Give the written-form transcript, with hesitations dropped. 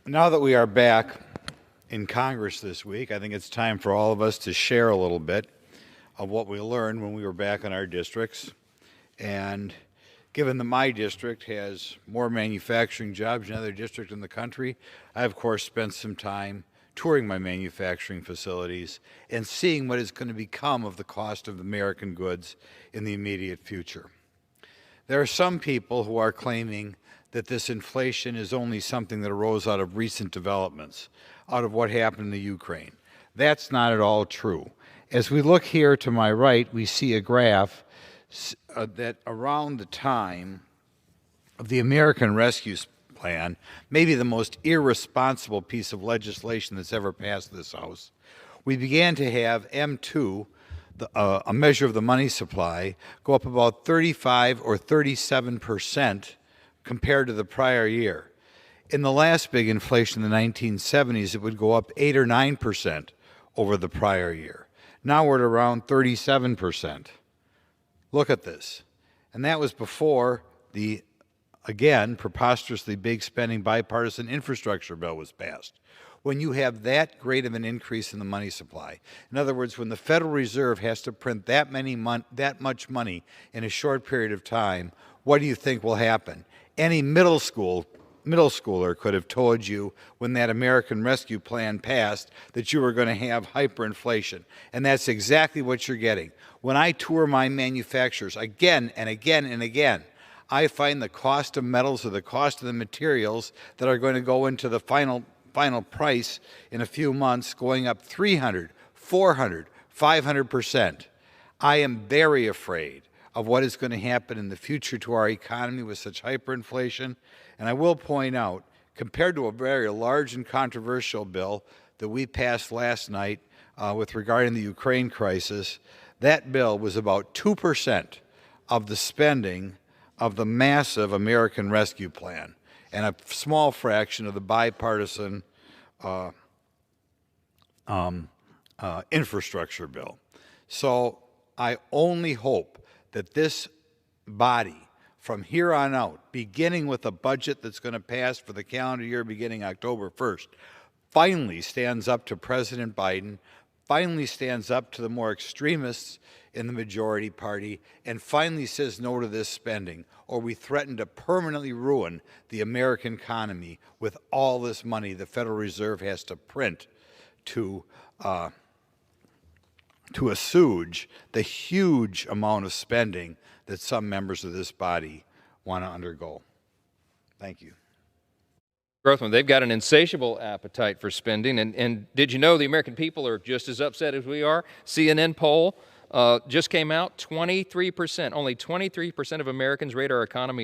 Now that we are back in Congress this week, I think it's time for all of us to share a little bit of what we learned when we were back in our districts. And given that my district has more manufacturing jobs than any other district in the country, I, of course, spent some time touring my manufacturing facilities and seeing what is going to become of the cost of American goods in the immediate future. There are some people who are claiming that this inflation is only something that arose out of recent developments, out of what happened in the Ukraine. That's not at all true. As we look here to my right, we see a graph that around the time of the American Rescue Plan, maybe the most irresponsible piece of legislation that's ever passed this House, we began to have M2, a measure of the money supply, go up about 35 or 37% compared to the prior year. In the last big inflation in the 1970s, it would go up 8 or 9% over the prior year. Now we're at around 37%. Look at this. And that was before the, again, preposterously big spending bipartisan infrastructure bill was passed. When you have that great of an increase in the money supply, in other words, when the Federal Reserve has to print that much money in a short period of time, what do you think will happen? Any middle schooler could have told you when that American Rescue Plan passed that you were going to have hyperinflation. And that's exactly what you're getting. When I tour my manufacturers again and again and again, I find the cost of metals or the cost of the materials that are going to go into the final price in a few months going up 300, 400, 500%. I am very afraid of what is going to happen in the future to our economy with such hyperinflation. And I will point out, compared to a very large and controversial bill that we passed last night with regarding the Ukraine crisis, that bill was about 2% of the spending of the massive American Rescue Plan and a small fraction of the bipartisan infrastructure bill. So I only hope that this body, from here on out, beginning with a budget that's going to pass for the calendar year beginning October 1st, finally stands up to President Biden, finally stands up to the more extremists in the majority party, and finally says no to this spending, or we threaten to permanently ruin the American economy with all this money the Federal Reserve has to print to assuage the huge amount of spending that some members of this body want to undergo. Thank you. Grothman, they've got an insatiable appetite for spending. And did you know the American people are just as upset as we are? CNN poll just came out, 23%, only 23% of Americans rate our economy as